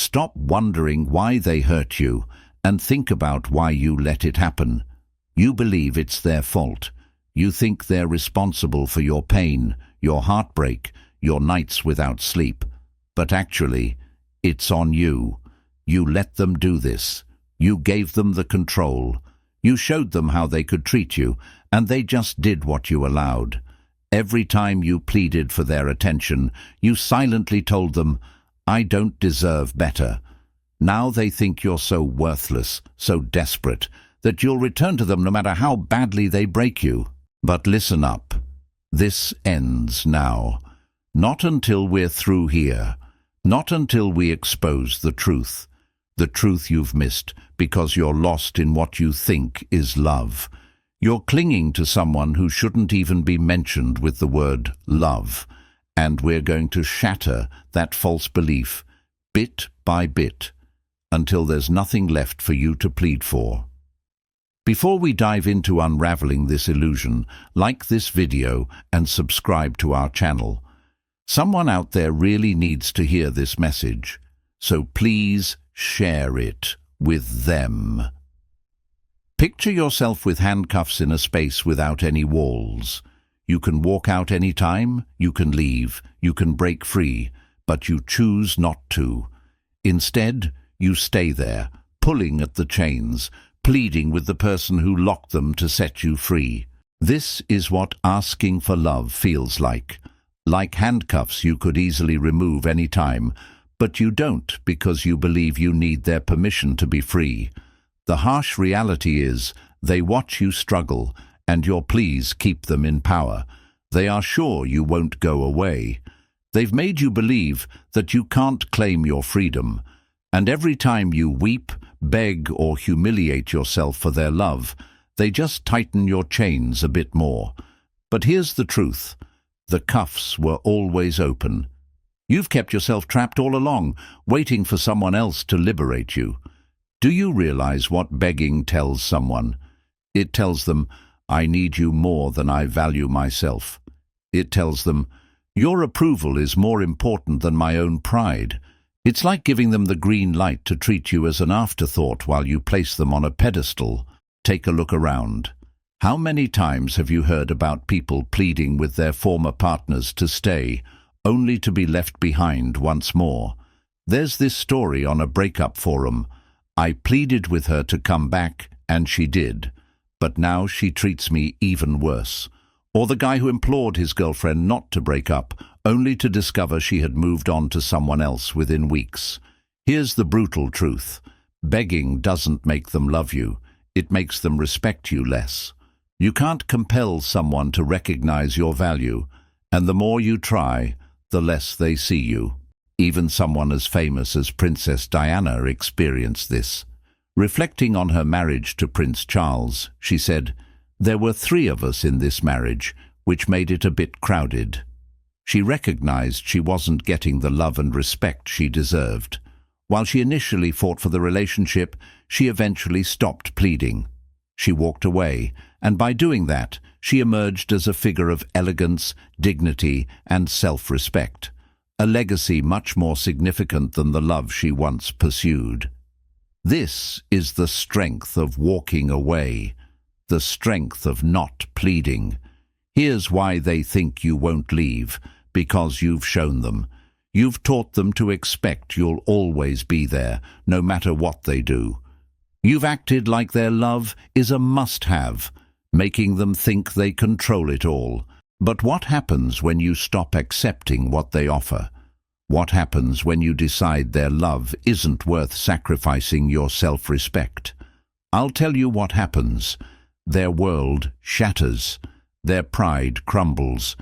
Stop wondering why they hurt you and think about why you let it happen. You believe it's their fault. You think they're responsible for your pain, your heartbreak, your nights without sleep. But actually, it's on you. You let them do this. You gave them the control. You showed them how they could treat you, and they just did what you allowed. Every time you pleaded for their attention, you silently told them, "I don't deserve better." Now they think you're so worthless, so desperate, that you'll return to them no matter how badly they break you. But listen up. This ends now. Not until we're through here. Not until we expose the truth you've missed because you're lost in what you think is love. You're clinging to someone who shouldn't even be mentioned with the word love, and we're going to shatter that false belief bit by bit until there's nothing left for you to plead for. Before we dive into unraveling this illusion, like this video and subscribe to our channel. Someone out there really needs to hear this message, so please share it with them. Picture yourself with handcuffs in a space without any walls. You can walk out any time, you can leave, you can break free, but you choose not to. Instead, you stay there, pulling at the chains, pleading with the person who locked them to set you free. This is what asking for love feels like. Like handcuffs you could easily remove any time, but you don't because you believe you need their permission to be free. The harsh reality is, they watch you struggle, and your pleas keep them in power. They are sure you won't go away. They've made you believe that you can't claim your freedom, and every time you weep, beg, or humiliate yourself for their love, they just tighten your chains a bit more. But here's the truth. The cuffs were always open. You've kept yourself trapped all along, waiting for someone else to liberate you. Do you realize what begging tells someone? It tells them, "I need you more than I value myself." It tells them, "Your approval is more important than my own pride." It's like giving them the green light to treat you as an afterthought while you place them on a pedestal. Take a look around. How many times have you heard about people pleading with their former partners to stay, only to be left behind once more? There's this story on a breakup forum. "I pleaded with her to come back, and she did. But now she treats me even worse." Or the guy who implored his girlfriend not to break up, only to discover she had moved on to someone else within weeks. Here's the brutal truth. Begging doesn't make them love you. It makes them respect you less. You can't compel someone to recognize your value, and the more you try, the less they see you. Even someone as famous as Princess Diana experienced this. Reflecting on her marriage to Prince Charles, she said, "There were 3 of us in this marriage, which made it a bit crowded." She recognized she wasn't getting the love and respect she deserved. While she initially fought for the relationship, she eventually stopped pleading. She walked away, and by doing that, she emerged as a figure of elegance, dignity, and self-respect. A legacy much more significant than the love she once pursued. This is the strength of walking away, the strength of not pleading. Here's why they think you won't leave, because you've shown them. You've taught them to expect you'll always be there, no matter what they do. You've acted like their love is a must-have, making them think they control it all. But what happens when you stop accepting what they offer? What happens when you decide their love isn't worth sacrificing your self-respect? I'll tell you what happens. Their world shatters. Their pride crumbles.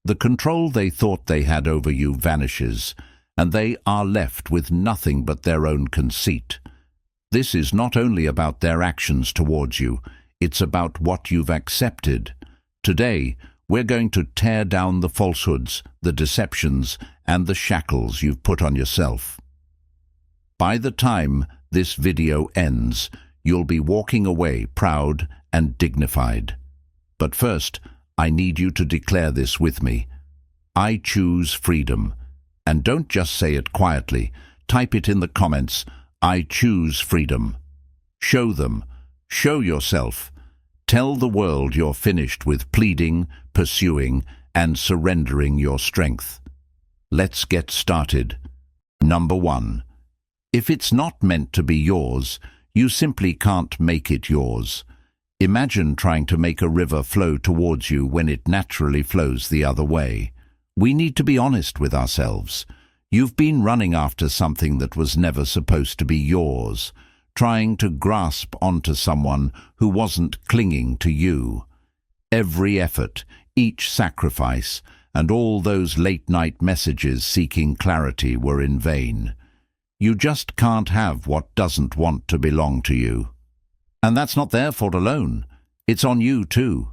The control they thought they had over you vanishes, and they are left with nothing but their own conceit. This is not only about their actions towards you, it's about what you've accepted. Today, we're going to tear down the falsehoods, the deceptions, and the shackles you've put on yourself. By the time this video ends, you'll be walking away proud and dignified. But first, I need you to declare this with me. I choose freedom. And don't just say it quietly. type it in the comments. I choose freedom. Show them. Show yourself. Tell the world you're finished with pleading, pursuing, and surrendering your strength. Let's get started. Number 1. If it's not meant to be yours, you simply can't make it yours. Imagine trying to make a river flow towards you when it naturally flows the other way. We need to be honest with ourselves. You've been running after something that was never supposed to be yours, trying to grasp onto someone who wasn't clinging to you. Every effort, each sacrifice, and all those late-night messages seeking clarity were in vain. You just can't have what doesn't want to belong to you. And that's not their fault alone. It's on you too.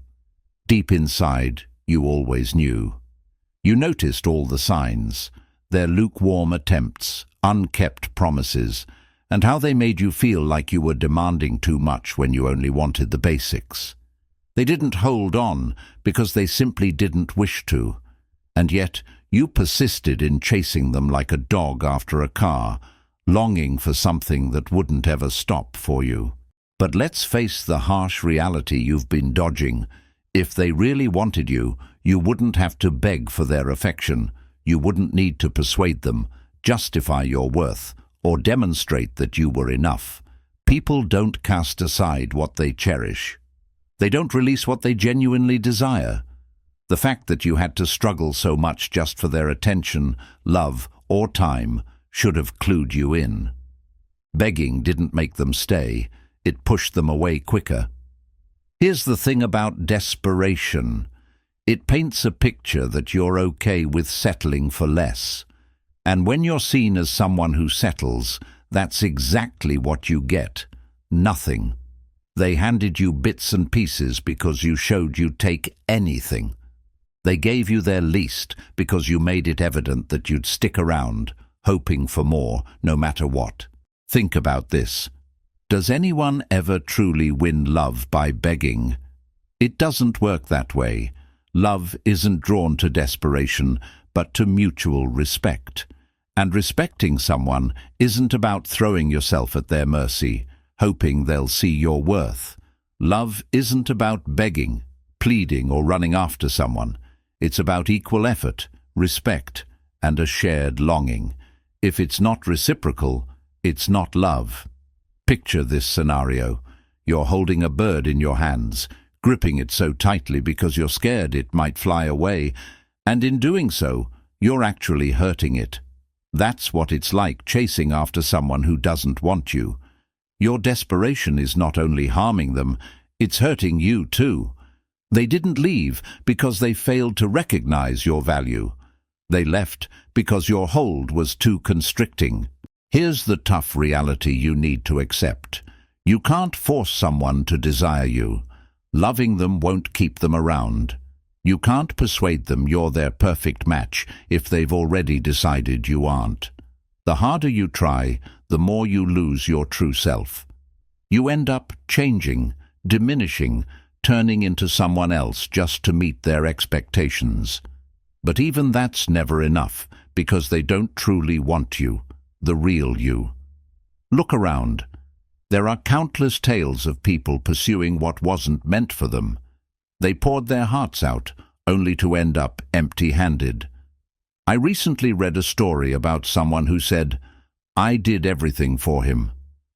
Deep inside, you always knew. You noticed all the signs, their lukewarm attempts, unkept promises, and how they made you feel like you were demanding too much when you only wanted the basics. They didn't hold on because they simply didn't wish to, and yet you persisted in chasing them like a dog after a car, longing for something that wouldn't ever stop for you. But let's face the harsh reality you've been dodging. If they really wanted you, you wouldn't have to beg for their affection. You wouldn't need to persuade them, justify your worth, or demonstrate that you were enough. People don't cast aside what they cherish. They don't release what they genuinely desire. The fact that you had to struggle so much just for their attention, love, or time should have clued you in. Begging didn't make them stay. It pushed them away quicker. Here's the thing about desperation. It paints a picture that you're okay with settling for less. And when you're seen as someone who settles, that's exactly what you get. Nothing. They handed you bits and pieces because you showed you'd take anything. They gave you their least because you made it evident that you'd stick around, hoping for more, no matter what. Think about this. Does anyone ever truly win love by begging? It doesn't work that way. Love isn't drawn to desperation, but to mutual respect. And respecting someone isn't about throwing yourself at their mercy, hoping they'll see your worth. Love isn't about begging, pleading, or running after someone. It's about equal effort, respect, and a shared longing. If it's not reciprocal, it's not love. Picture this scenario. You're holding a bird in your hands, gripping it so tightly because you're scared it might fly away, and in doing so, you're actually hurting it. That's what it's like chasing after someone who doesn't want you. Your desperation is not only harming them, it's hurting you too. They didn't leave because they failed to recognize your value. They left because your hold was too constricting. Here's the tough reality you need to accept. You can't force someone to desire you. Loving them won't keep them around. You can't persuade them you're their perfect match if they've already decided you aren't. The harder you try, the more you lose your true self. You end up changing, diminishing, turning into someone else just to meet their expectations. But even that's never enough, because they don't truly want you, the real you. Look around. There are countless tales of people pursuing what wasn't meant for them. They poured their hearts out, only to end up empty-handed. I recently read a story about someone who said, "I did everything for him.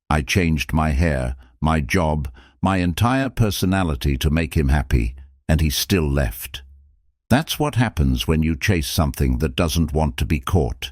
I changed my hair, my job, my entire personality to make him happy, and he still left." That's what happens when you chase something that doesn't want to be caught.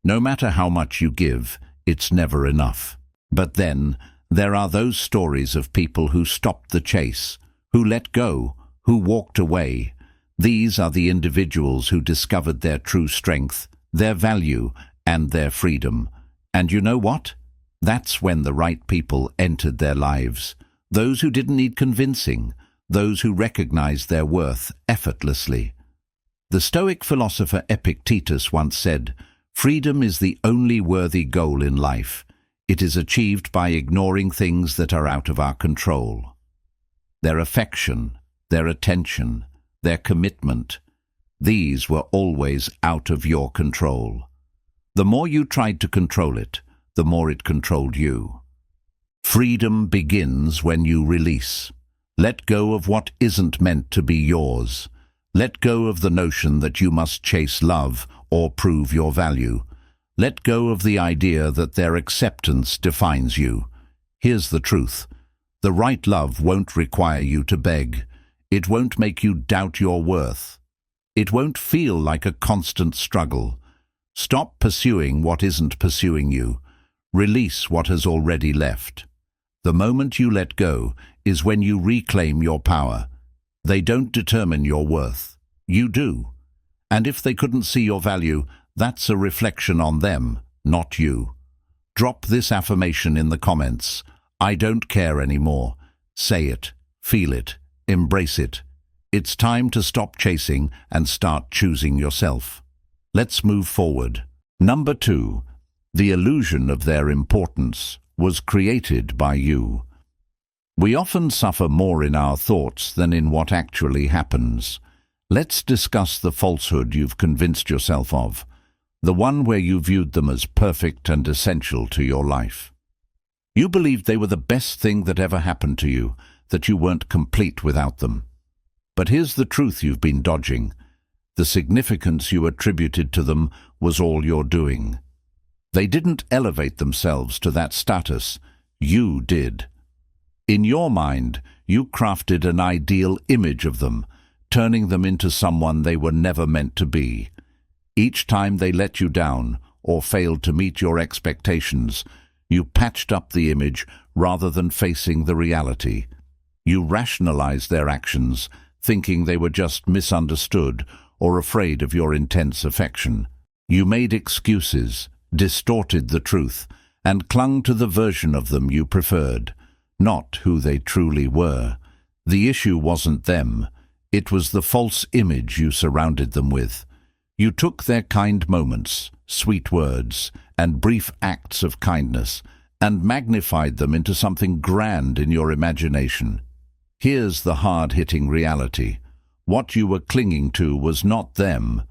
No matter how much you give, it's never enough. But then, there are those stories of people who stopped the chase, who let go, who walked away. These are the individuals who discovered their true strength, their value, and their freedom. And you know what? That's when the right people entered their lives. Those who didn't need convincing, those who recognized their worth effortlessly. The Stoic philosopher Epictetus once said, "Freedom is the only worthy goal in life. It is achieved by ignoring things that are out of our control." Their affection, their attention, their commitment, these were always out of your control. The more you tried to control it, the more it controlled you. Freedom begins when you release. Let go of what isn't meant to be yours. Let go of the notion that you must chase love or prove your value. Let go of the idea that their acceptance defines you. Here's the truth. The right love won't require you to beg. It won't make you doubt your worth. It won't feel like a constant struggle. Stop pursuing what isn't pursuing you. Release what has already left. The moment you let go is when you reclaim your power. They don't determine your worth. You do. And if they couldn't see your value, that's a reflection on them, not you. Drop this affirmation in the comments. I don't care anymore. Say it, feel it, embrace it. It's time to stop chasing and start choosing yourself. Let's move forward. Number 2. The illusion of their importance was created by you. We often suffer more in our thoughts than in what actually happens. Let's discuss the falsehood you've convinced yourself of, the one where you viewed them as perfect and essential to your life. You believed they were the best thing that ever happened to you, that you weren't complete without them. But here's the truth you've been dodging. The significance you attributed to them was all you're doing. They didn't elevate themselves to that status. You did. In your mind, you crafted an ideal image of them, turning them into someone they were never meant to be. Each time they let you down or failed to meet your expectations, you patched up the image rather than facing the reality. You rationalized their actions, thinking they were just misunderstood or afraid of your intense affection. You made excuses, distorted the truth, and clung to the version of them you preferred, not who they truly were. The issue wasn't them. It was the false image you surrounded them with. You took their kind moments, sweet words, and brief acts of kindness, and magnified them into something grand in your imagination. Here's the hard-hitting reality. What you were clinging to was not them.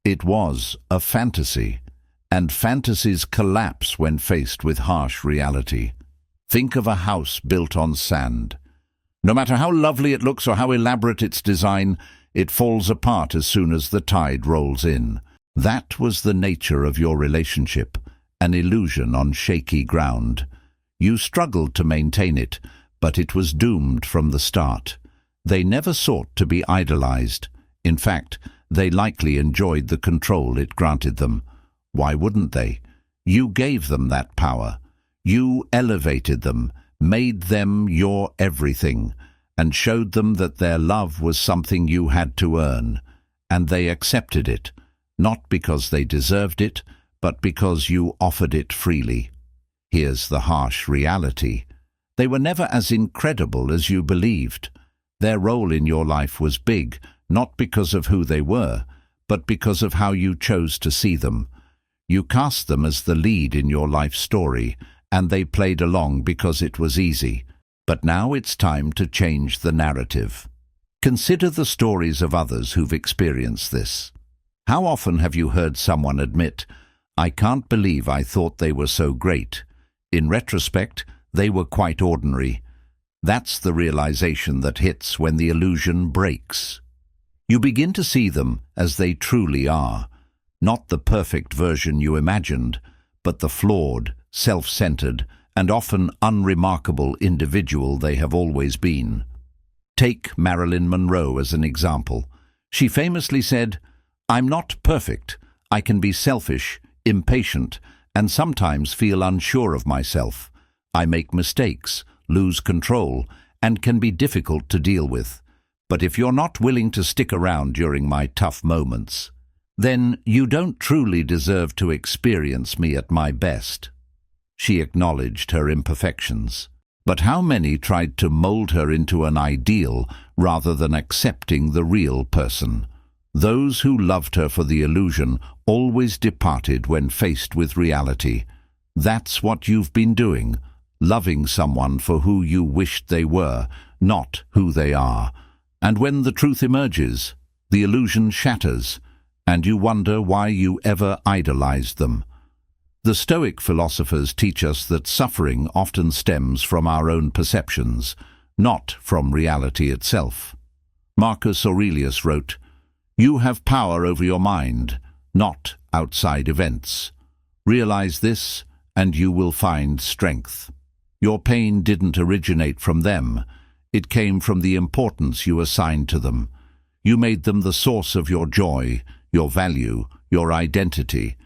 It was a fantasy, and fantasies collapse when faced with harsh reality. Think of a house built on sand. No matter how lovely it looks or how elaborate its design, it falls apart as soon as the tide rolls in. That was the nature of your relationship, an illusion on shaky ground. You struggled to maintain it, but it was doomed from the start. They never sought to be idolized. In fact, they likely enjoyed the control it granted them. Why wouldn't they? You gave them that power. You elevated them, made them your everything, and showed them that their love was something you had to earn. And they accepted it, not because they deserved it, but because you offered it freely. Here's the harsh reality. They were never as incredible as you believed. Their role in your life was big, not because of who they were, but because of how you chose to see them. You cast them as the lead in your life story, and they played along because it was easy. But now it's time to change the narrative. Consider the stories of others who've experienced this. How often have you heard someone admit, "I can't believe I thought they were so great. In retrospect, they were quite ordinary." That's the realization that hits when the illusion breaks. You begin to see them as they truly are, not the perfect version you imagined, but the flawed, self-centered, and often unremarkable individual they have always been. Take Marilyn Monroe as an example. She famously said, "I'm not perfect. I can be selfish, impatient, and sometimes feel unsure of myself. I make mistakes, lose control, and can be difficult to deal with. But if you're not willing to stick around during my tough moments, then you don't truly deserve to experience me at my best." She acknowledged her imperfections. But how many tried to mold her into an ideal rather than accepting the real person? Those who loved her for the illusion always departed when faced with reality. That's what you've been doing, loving someone for who you wished they were, not who they are. And when the truth emerges, the illusion shatters, and you wonder why you ever idolized them. The Stoic philosophers teach us that suffering often stems from our own perceptions, not from reality itself. Marcus Aurelius wrote, "You have power over your mind, not outside events. Realize this, and you will find strength. Your pain didn't originate from them. It came from the importance you assigned to them. You made them the source of your joy, your value, your identity.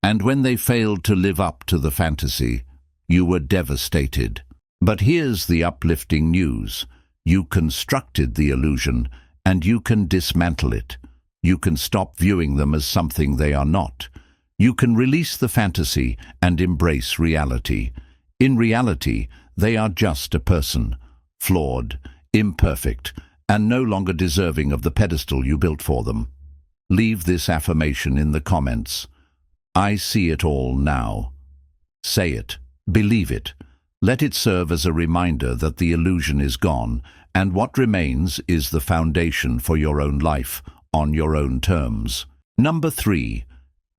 And when they failed to live up to the fantasy, you were devastated. But here's the uplifting news. You constructed the illusion, and you can dismantle it. You can stop viewing them as something they are not. You can release the fantasy and embrace reality. In reality, they are just a person, flawed, imperfect, and no longer deserving of the pedestal you built for them." Leave this affirmation in the comments. I see it all now. Say it. Believe it. Let it serve as a reminder that the illusion is gone, and what remains is the foundation for your own life, on your own terms. Number 3.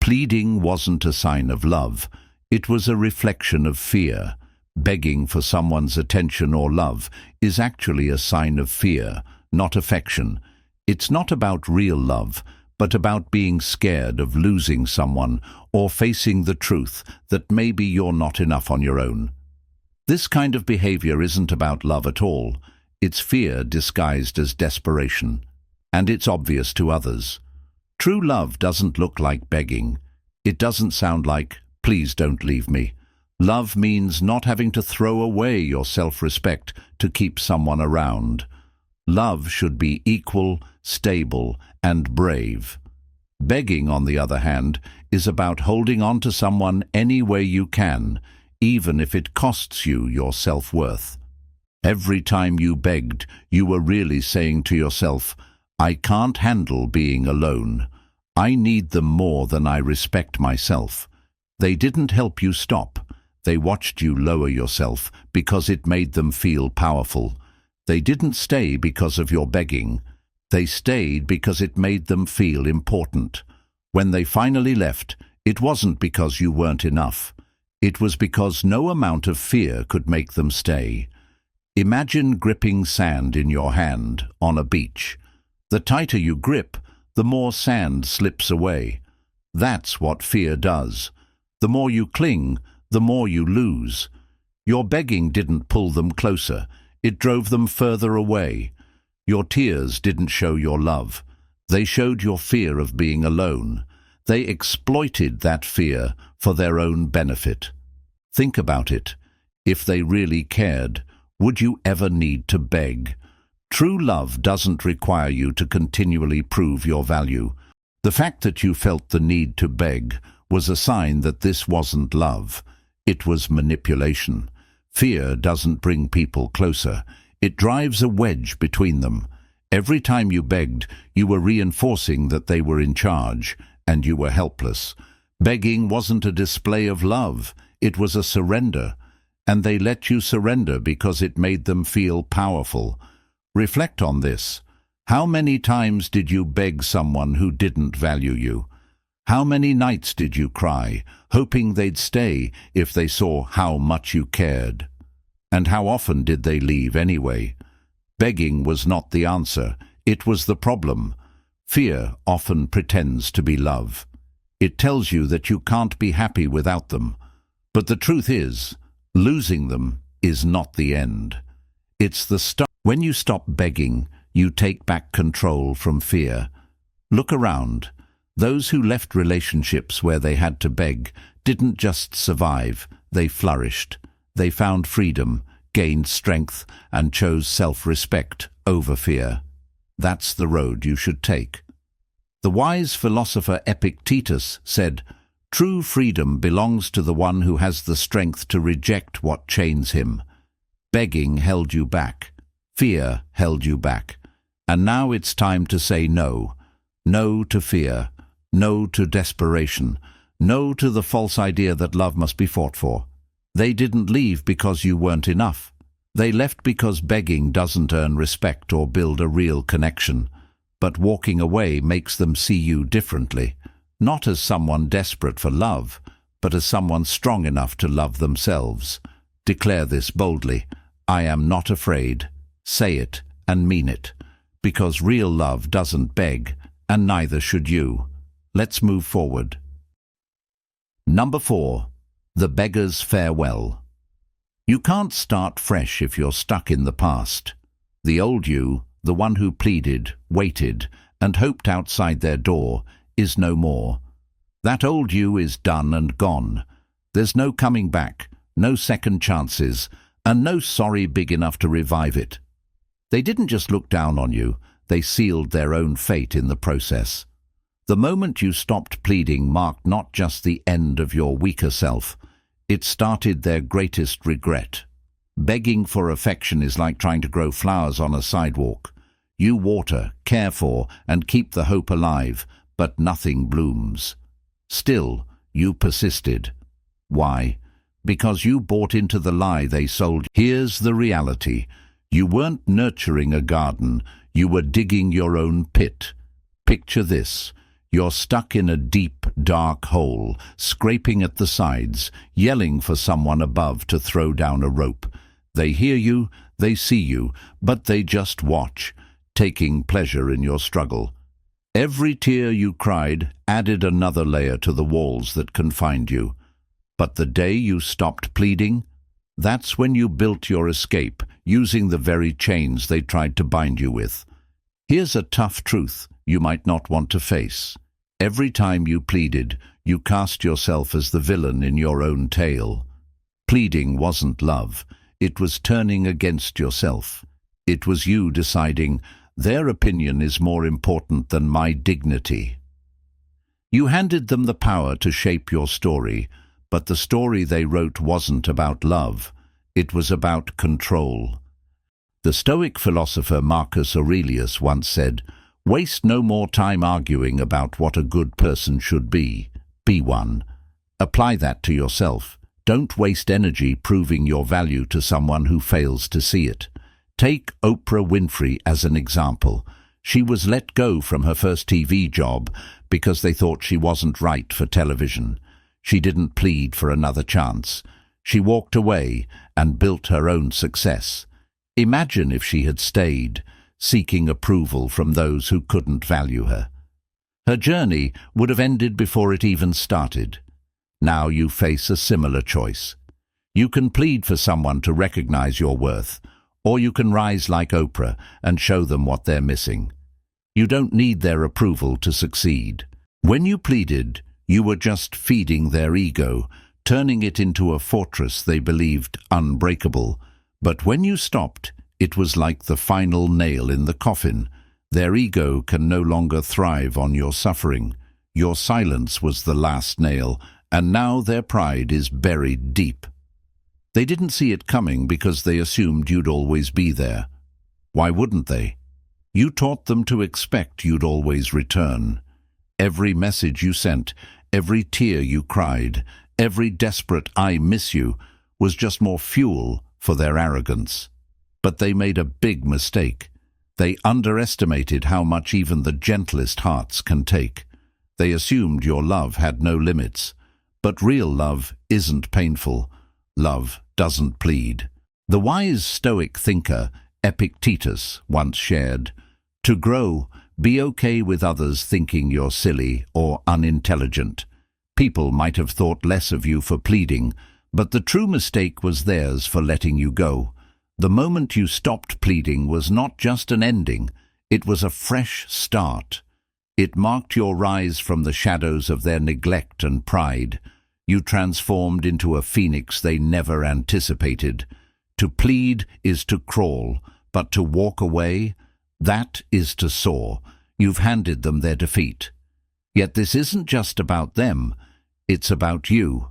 Pleading wasn't a sign of love. It was a reflection of fear. Begging for someone's attention or love is actually a sign of fear, not affection. It's not about real love, but about being scared of losing someone or facing the truth that maybe you're not enough on your own. This kind of behavior isn't about love at all. It's fear disguised as desperation, and it's obvious to others. True love doesn't look like begging. It doesn't sound like, "Please don't leave me." Love means not having to throw away your self-respect to keep someone around. Love should be equal, stable, and brave. Begging, on the other hand, is about holding on to someone any way you can, even if it costs you your self-worth. Every time you begged, you were really saying to yourself, "I can't handle being alone. I need them more than I respect myself." They didn't help you stop. They watched you lower yourself because it made them feel powerful. They didn't stay because of your begging. They stayed because it made them feel important. When they finally left, it wasn't because you weren't enough. It was because no amount of fear could make them stay. Imagine gripping sand in your hand on a beach. The tighter you grip, the more sand slips away. That's what fear does. The more you cling, the more you lose. Your begging didn't pull them closer. It drove them further away. Your tears didn't show your love. They showed your fear of being alone. They exploited that fear for their own benefit. Think about it. If they really cared, would you ever need to beg? True love doesn't require you to continually prove your value. The fact that you felt the need to beg was a sign that this wasn't love. It was manipulation. Fear doesn't bring people closer. It drives a wedge between them. Every time you begged, you were reinforcing that they were in charge, and you were helpless. Begging wasn't a display of love. It was a surrender. And they let you surrender because it made them feel powerful. Reflect on this. How many times did you beg someone who didn't value you? How many nights did you cry, hoping they'd stay if they saw how much you cared? And how often did they leave anyway? Begging was not the answer. It was the problem. Fear often pretends to be love. It tells you that you can't be happy without them. But the truth is, losing them is not the end. It's the start. When you stop begging, you take back control from fear. Look around. Those who left relationships where they had to beg didn't just survive, they flourished. They found freedom, gained strength, and chose self-respect over fear. That's the road you should take. The wise philosopher Epictetus said, "True freedom belongs to the one who has the strength to reject what chains him." Begging held you back. Fear held you back. And now it's time to say no. No to fear. No to desperation. No to the false idea that love must be fought for. They didn't leave because you weren't enough. They left because begging doesn't earn respect or build a real connection. But walking away makes them see you differently. Not as someone desperate for love, but as someone strong enough to love themselves. Declare this boldly: I am not afraid. Say it and mean it, because real love doesn't beg, and neither should you. Let's move forward. Number 4. The beggar's farewell. You can't start fresh if you're stuck in the past. The old you, the one who pleaded, waited, and hoped outside their door, is no more. That old you is done and gone. There's no coming back, no second chances, and no sorry big enough to revive it. They didn't just look down on you, they sealed their own fate in the process. The moment you stopped pleading marked not just the end of your weaker self, it started their greatest regret. Begging for affection is like trying to grow flowers on a sidewalk. You water, care for, and keep the hope alive, but nothing blooms. Still, you persisted. Why? Because you bought into the lie they sold. Here's the reality. You weren't nurturing a garden, you were digging your own pit. Picture this. You're stuck in a deep, dark hole, scraping at the sides, yelling for someone above to throw down a rope. They hear you, they see you, but they just watch, taking pleasure in your struggle. Every tear you cried added another layer to the walls that confined you. But the day you stopped pleading, that's when you built your escape, using the very chains they tried to bind you with. Here's a tough truth you might not want to face. Every time you pleaded, you cast yourself as the villain in your own tale. Pleading wasn't love. It was turning against yourself. It was you deciding, their opinion is more important than my dignity. You handed them the power to shape your story, but the story they wrote wasn't about love. It was about control. The Stoic philosopher Marcus Aurelius once said, "Waste no more time arguing about what a good person should be. Be one." Apply that to yourself. Don't waste energy proving your value to someone who fails to see it. Take Oprah Winfrey as an example. She was let go from her first TV job because they thought she wasn't right for television. She didn't plead for another chance. She walked away and built her own success. Imagine if she had stayed, seeking approval from those who couldn't value her. Her journey would have ended before it even started. Now you face a similar choice. You can plead for someone to recognize your worth, or you can rise like Oprah and show them what they're missing. You don't need their approval to succeed. When you pleaded, you were just feeding their ego, turning it into a fortress they believed unbreakable. But when you stopped, it was like the final nail in the coffin. Their ego can no longer thrive on your suffering. Your silence was the last nail, and now their pride is buried deep. They didn't see it coming because they assumed you'd always be there. Why wouldn't they? You taught them to expect you'd always return. Every message you sent, every tear you cried, every desperate "I miss you" was just more fuel for their arrogance. But they made a big mistake. They underestimated how much even the gentlest hearts can take. They assumed your love had no limits. But real love isn't painful. Love doesn't plead. The wise Stoic thinker Epictetus once shared, "To grow, be okay with others thinking you're silly or unintelligent. People might have thought less of you for pleading, but the true mistake was theirs for letting you go. The moment you stopped pleading was not just an ending, it was a fresh start. It marked your rise from the shadows of their neglect and pride. You transformed into a phoenix they never anticipated. To plead is to crawl, but to walk away, that is to soar. You've handed them their defeat. Yet this isn't just about them, it's about you.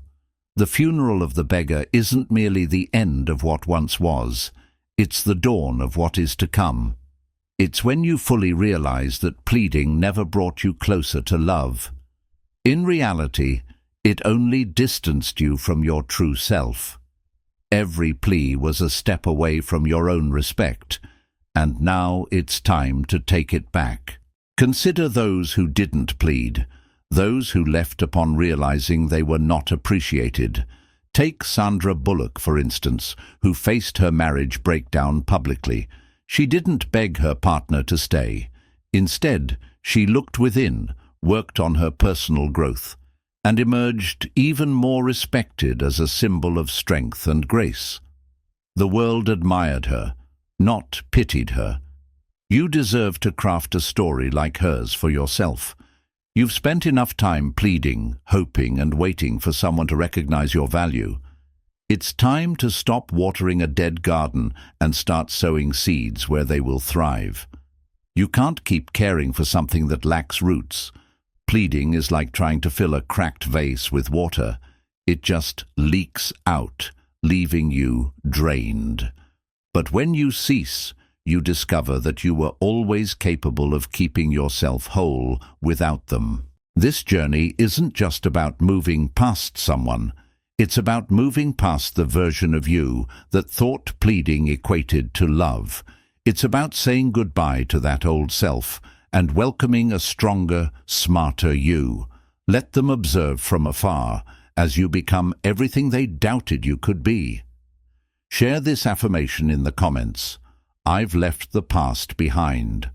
The funeral of the beggar isn't merely the end of what once was. It's the dawn of what is to come. It's when you fully realize that pleading never brought you closer to love. In reality, it only distanced you from your true self. Every plea was a step away from your own respect, and now it's time to take it back. Consider those who didn't plead, those who left upon realizing they were not appreciated. Take Sandra Bullock, for instance, who faced her marriage breakdown publicly. She didn't beg her partner to stay. Instead, she looked within, worked on her personal growth, and emerged even more respected as a symbol of strength and grace. The world admired her, not pitied her. You deserve to craft a story like hers for yourself. You've spent enough time pleading, hoping, and waiting for someone to recognize your value. It's time to stop watering a dead garden and start sowing seeds where they will thrive. You can't keep caring for something that lacks roots. Pleading is like trying to fill a cracked vase with water. It just leaks out, leaving you drained. But when you cease, you discover that you were always capable of keeping yourself whole without them. This journey isn't just about moving past someone. It's about moving past the version of you that thought pleading equated to love. It's about saying goodbye to that old self and welcoming a stronger, smarter you. Let them observe from afar as you become everything they doubted you could be. Share this affirmation in the comments. I've left the past behind.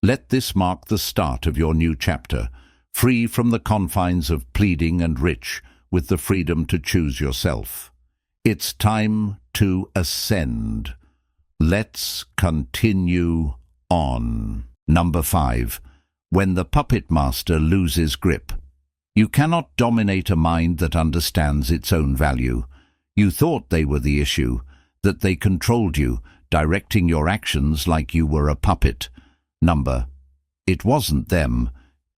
Let this mark the start of your new chapter, free from the confines of pleading and rich, with the freedom to choose yourself. It's time to ascend. Let's continue on. Number 5. When the puppet master loses grip. You cannot dominate a mind that understands its own value. You thought they were the issue, that they controlled you, directing your actions like you were a puppet. It wasn't them.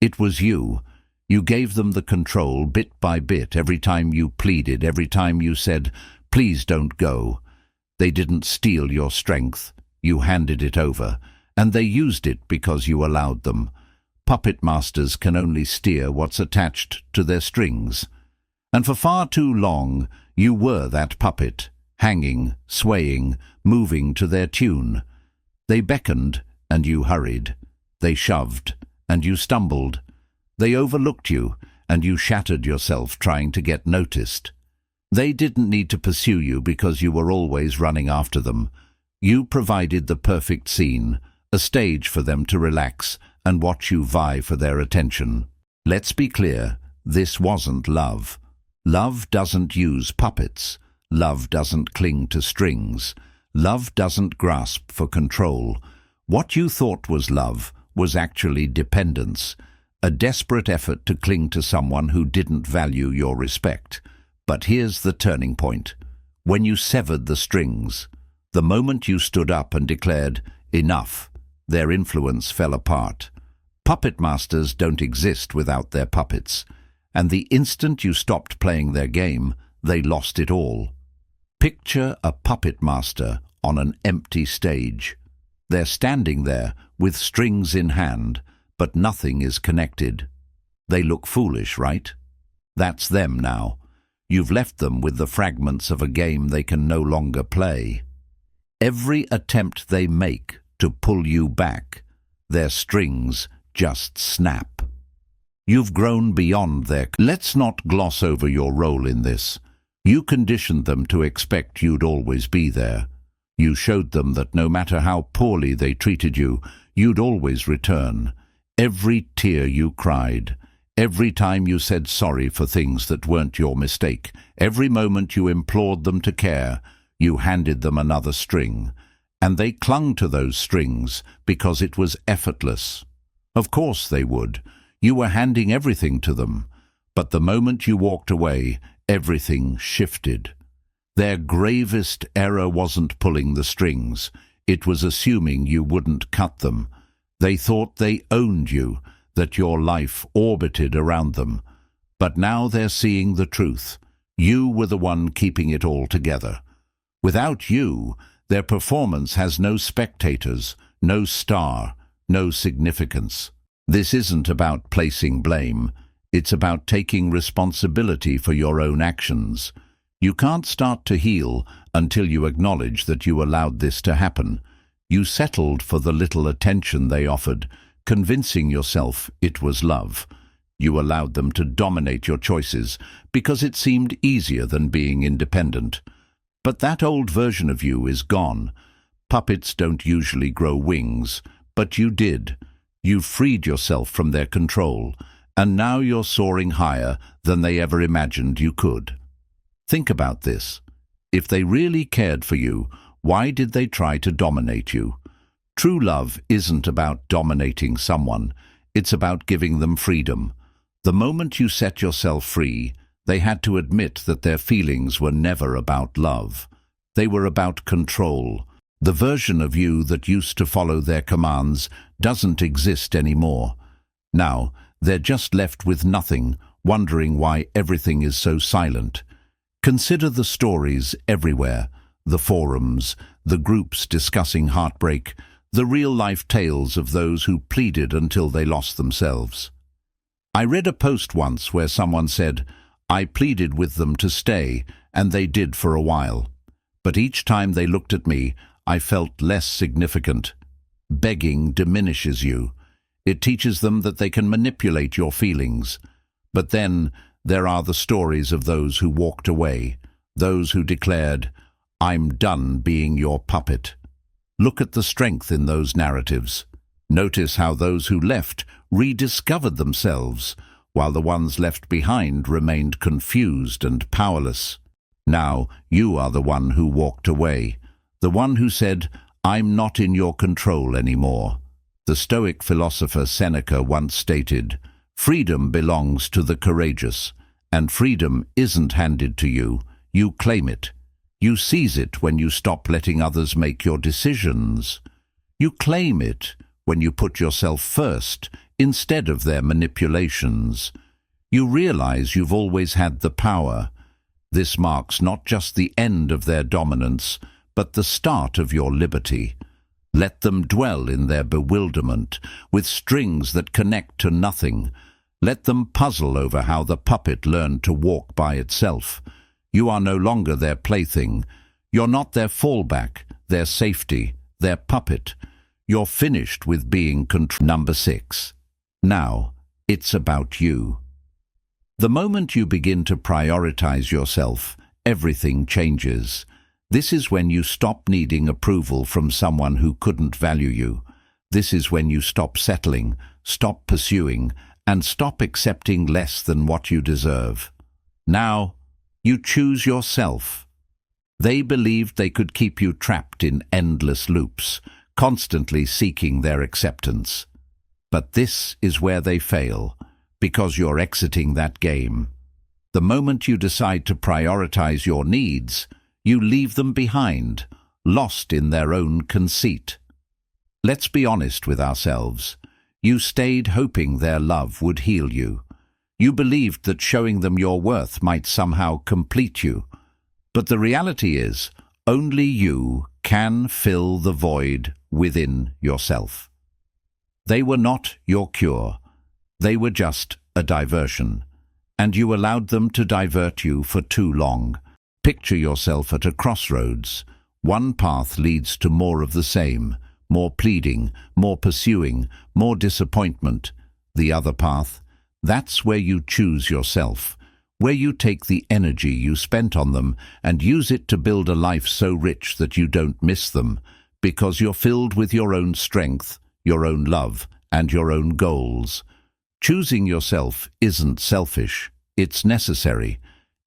It was you. You gave them the control bit by bit every time you pleaded, every time you said, "Please don't go." They didn't steal your strength. You handed it over, and they used it because you allowed them. Puppet masters can only steer what's attached to their strings. And for far too long, you were that puppet, hanging, swaying, moving to their tune. They beckoned, and you hurried. They shoved, and you stumbled. They overlooked you, and you shattered yourself trying to get noticed. They didn't need to pursue you because you were always running after them. You provided the perfect scene, a stage for them to relax and watch you vie for their attention. Let's be clear, this wasn't love. Love doesn't use puppets. Love doesn't cling to strings. Love doesn't grasp for control. What you thought was love was actually dependence, a desperate effort to cling to someone who didn't value your respect. But here's the turning point. When you severed the strings, the moment you stood up and declared, "Enough," their influence fell apart. Puppet masters don't exist without their puppets, and the instant you stopped playing their game, they lost it all. Picture a puppet master on an empty stage. They're standing there with strings in hand, but nothing is connected. They look foolish, right? That's them now. You've left them with the fragments of a game they can no longer play. Every attempt they make to pull you back, their strings just snap. You've grown beyond their... Let's not gloss over your role in this. You conditioned them to expect you'd always be there. You showed them that no matter how poorly they treated you, you'd always return. Every tear you cried, every time you said sorry for things that weren't your mistake, every moment you implored them to care, you handed them another string. And they clung to those strings because it was effortless. Of course they would. You were handing everything to them. But the moment you walked away, everything shifted. Their gravest error wasn't pulling the strings. It was assuming you wouldn't cut them. They thought they owned you, that your life orbited around them. But now they're seeing the truth. You were the one keeping it all together. Without you, their performance has no spectators, no star, no significance. This isn't about placing blame. It's about taking responsibility for your own actions. You can't start to heal until you acknowledge that you allowed this to happen. You settled for the little attention they offered, convincing yourself it was love. You allowed them to dominate your choices because it seemed easier than being independent. But that old version of you is gone. Puppets don't usually grow wings, but you did. You freed yourself from their control, and now you're soaring higher than they ever imagined you could. Think about this. If they really cared for you, why did they try to dominate you? True love isn't about dominating someone. It's about giving them freedom. The moment you set yourself free, they had to admit that their feelings were never about love. They were about control. The version of you that used to follow their commands doesn't exist anymore. Now, they're just left with nothing, wondering why everything is so silent. Consider the stories everywhere, the forums, the groups discussing heartbreak, the real-life tales of those who pleaded until they lost themselves. I read a post once where someone said, "I pleaded with them to stay, and they did for a while. But each time they looked at me, I felt less significant." Begging diminishes you. It teaches them that they can manipulate your feelings. But then there are the stories of those who walked away, those who declared, "I'm done being your puppet." Look at the strength in those narratives. Notice how those who left rediscovered themselves, while the ones left behind remained confused and powerless. Now you are the one who walked away, the one who said, "I'm not in your control anymore." The Stoic philosopher Seneca once stated, "Freedom belongs to the courageous, and freedom isn't handed to you, you claim it. You seize it when you stop letting others make your decisions. You claim it when you put yourself first instead of their manipulations. You realize you've always had the power. This marks not just the end of their dominance, but the start of your liberty. Let them dwell in their bewilderment, with strings that connect to nothing. Let them puzzle over how the puppet learned to walk by itself. You are no longer their plaything. You're not their fallback, their safety, their puppet. You're finished with being controlled. Number 6. Now, it's about you. The moment you begin to prioritize yourself, everything changes. This is when you stop needing approval from someone who couldn't value you. This is when you stop settling, stop pursuing, and stop accepting less than what you deserve. Now, you choose yourself. They believed they could keep you trapped in endless loops, constantly seeking their acceptance. But this is where they fail, because you're exiting that game. The moment you decide to prioritize your needs, you leave them behind, lost in their own conceit. Let's be honest with ourselves. You stayed hoping their love would heal you. You believed that showing them your worth might somehow complete you. But the reality is, only you can fill the void within yourself. They were not your cure. They were just a diversion. And you allowed them to divert you for too long. Picture yourself at a crossroads. One path leads to more of the same, more pleading, more pursuing, more disappointment. The other path, that's where you choose yourself, where you take the energy you spent on them and use it to build a life so rich that you don't miss them, because you're filled with your own strength, your own love, and your own goals. Choosing yourself isn't selfish, it's necessary.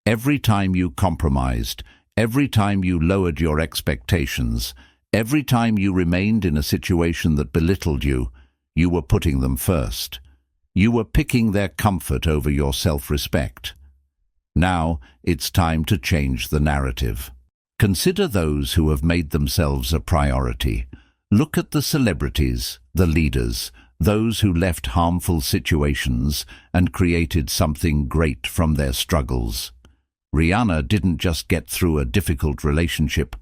Every time you compromised, every time you lowered your expectations, every time you remained in a situation that belittled you, you were putting them first. You were picking their comfort over your self-respect. Now it's time to change the narrative. Consider those who have made themselves a priority. Look at the celebrities, the leaders, those who left harmful situations and created something great from their struggles. Rihanna didn't just get through a difficult relationship.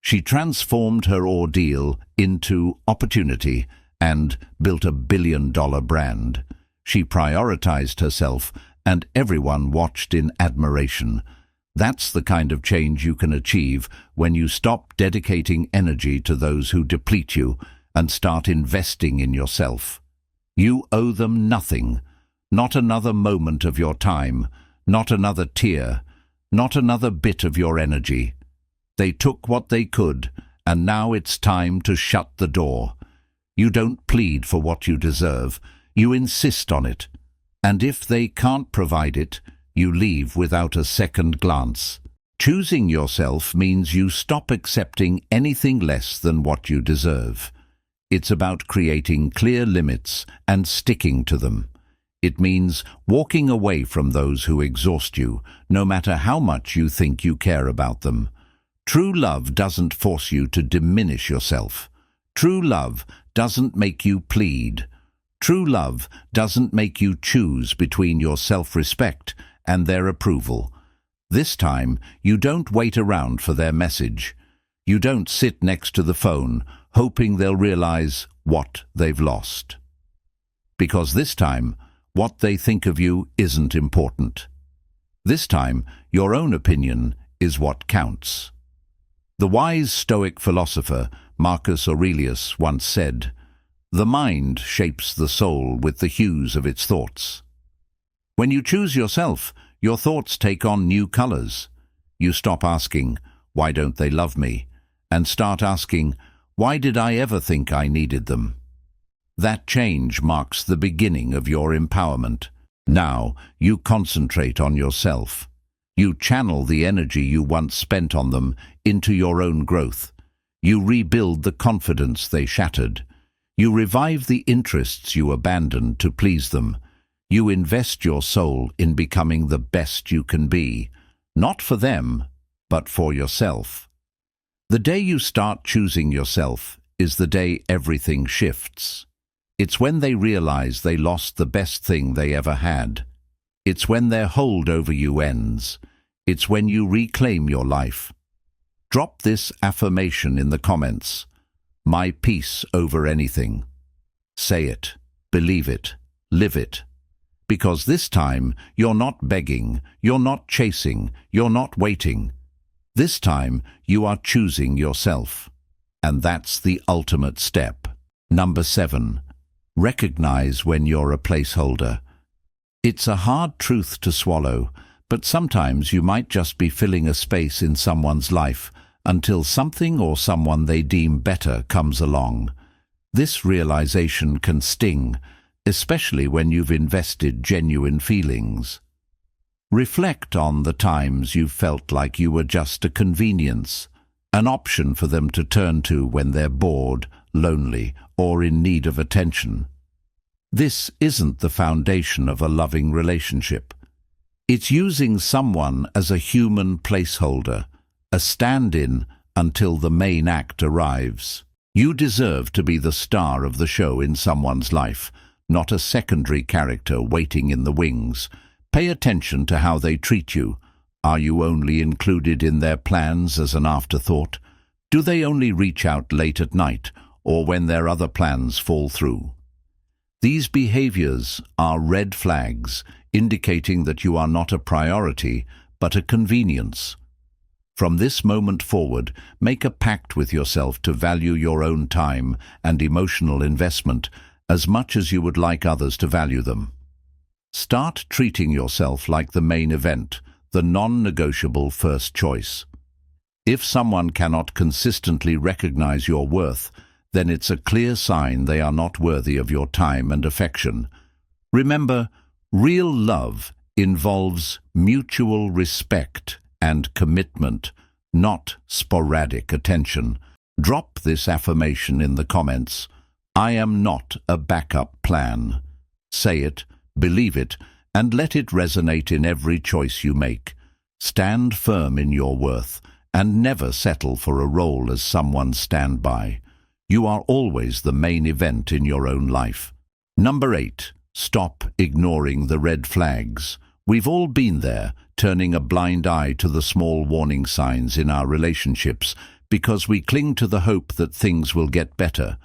She transformed her ordeal into opportunity and built a billion-dollar brand. She prioritized herself, and everyone watched in admiration. That's the kind of change you can achieve when you stop dedicating energy to those who deplete you and start investing in yourself. You owe them nothing, not another moment of your time, not another tear, not another bit of your energy. They took what they could, and now it's time to shut the door. You don't plead for what you deserve, you insist on it. And if they can't provide it, you leave without a second glance. Choosing yourself means you stop accepting anything less than what you deserve. It's about creating clear limits and sticking to them. It means walking away from those who exhaust you, no matter how much you think you care about them. True love doesn't force you to diminish yourself. True love doesn't make you plead. True love doesn't make you choose between your self-respect and their approval. This time, you don't wait around for their message. You don't sit next to the phone, hoping they'll realize what they've lost. Because this time, what they think of you isn't important. This time, your own opinion is what counts. The wise Stoic philosopher Marcus Aurelius once said, "The mind shapes the soul with the hues of its thoughts." When you choose yourself, your thoughts take on new colors. You stop asking, "Why don't they love me?" and start asking, "Why did I ever think I needed them?" That change marks the beginning of your empowerment. Now, you concentrate on yourself. You channel the energy you once spent on them into your own growth. You rebuild the confidence they shattered. You revive the interests you abandoned to please them. You invest your soul in becoming the best you can be, not for them, but for yourself. The day you start choosing yourself is the day everything shifts. It's when they realize they lost the best thing they ever had. It's when their hold over you ends. It's when you reclaim your life. Drop this affirmation in the comments. My peace over anything. Say it, believe it, live it. Because this time, you're not begging, you're not chasing, you're not waiting. This time, you are choosing yourself. And that's the ultimate step. Number 7. Recognize when you're a placeholder. It's a hard truth to swallow, but sometimes you might just be filling a space in someone's life until something or someone they deem better comes along. This realization can sting, especially when you've invested genuine feelings. Reflect on the times you felt like you were just a convenience, an option for them to turn to when they're bored, lonely, or in need of attention. This isn't the foundation of a loving relationship. It's using someone as a human placeholder, a stand-in until the main act arrives. You deserve to be the star of the show in someone's life, not a secondary character waiting in the wings. Pay attention to how they treat you. Are you only included in their plans as an afterthought? Do they only reach out late at night, or when their other plans fall through? These behaviors are red flags, indicating that you are not a priority, but a convenience. From this moment forward, make a pact with yourself to value your own time and emotional investment as much as you would like others to value them. Start treating yourself like the main event, the non-negotiable first choice. If someone cannot consistently recognize your worth, then it's a clear sign they are not worthy of your time and affection. Remember, real love involves mutual respect and commitment, not sporadic attention. Drop this affirmation in the comments. I am not a backup plan. Say it, believe it, and let it resonate in every choice you make. Stand firm in your worth and never settle for a role as someone's standby. You are always the main event in your own life. Number 8. Stop ignoring the red flags. We've all been there, turning a blind eye to the small warning signs in our relationships because we cling to the hope that things will get better,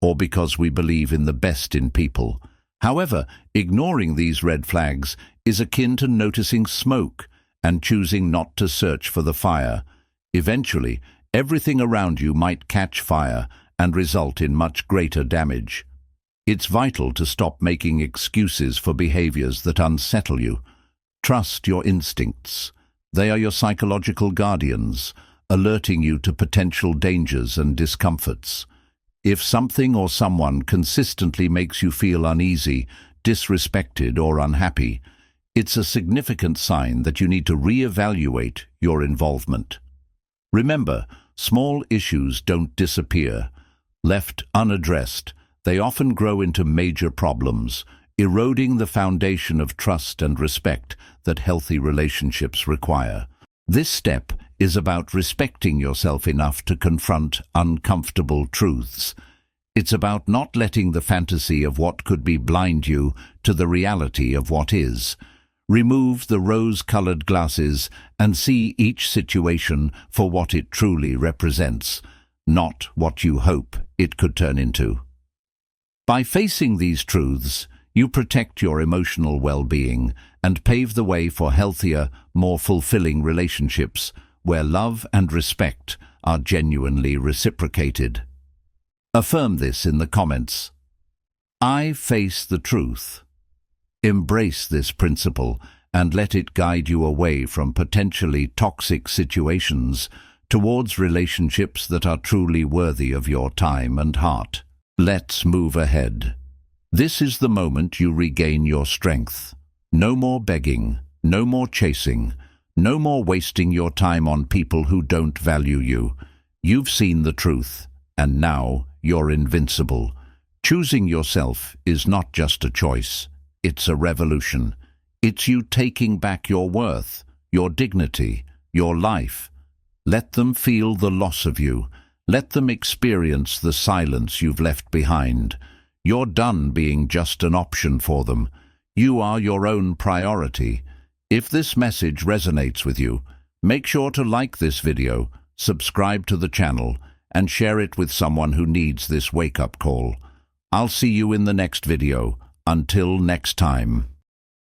or because we believe in the best in people. However, ignoring these red flags is akin to noticing smoke and choosing not to search for the fire. Eventually, everything around you might catch fire and result in much greater damage. It's vital to stop making excuses for behaviors that unsettle you. Trust your instincts. They are your psychological guardians, alerting you to potential dangers and discomforts. If something or someone consistently makes you feel uneasy, disrespected, or unhappy, it's a significant sign that you need to reevaluate your involvement. Remember, small issues don't disappear. Left unaddressed, they often grow into major problems, eroding the foundation of trust and respect that healthy relationships require. This step is about respecting yourself enough to confront uncomfortable truths. It's about not letting the fantasy of what could be blind you to the reality of what is. Remove the rose-colored glasses and see each situation for what it truly represents, not what you hope it could turn into. By facing these truths, you protect your emotional well-being and pave the way for healthier, more fulfilling relationships where love and respect are genuinely reciprocated. Affirm this in the comments. I face the truth. Embrace this principle and let it guide you away from potentially toxic situations towards relationships that are truly worthy of your time and heart. Let's move ahead. This is the moment you regain your strength. No more begging, no more chasing, no more wasting your time on people who don't value you. You've seen the truth, and now you're invincible. Choosing yourself is not just a choice, it's a revolution. It's you taking back your worth, your dignity, your life. Let them feel the loss of you. Let them experience the silence you've left behind. You're done being just an option for them. You are your own priority. If this message resonates with you, make sure to like this video, subscribe to the channel, and share it with someone who needs this wake-up call. I'll see you in the next video. Until next time.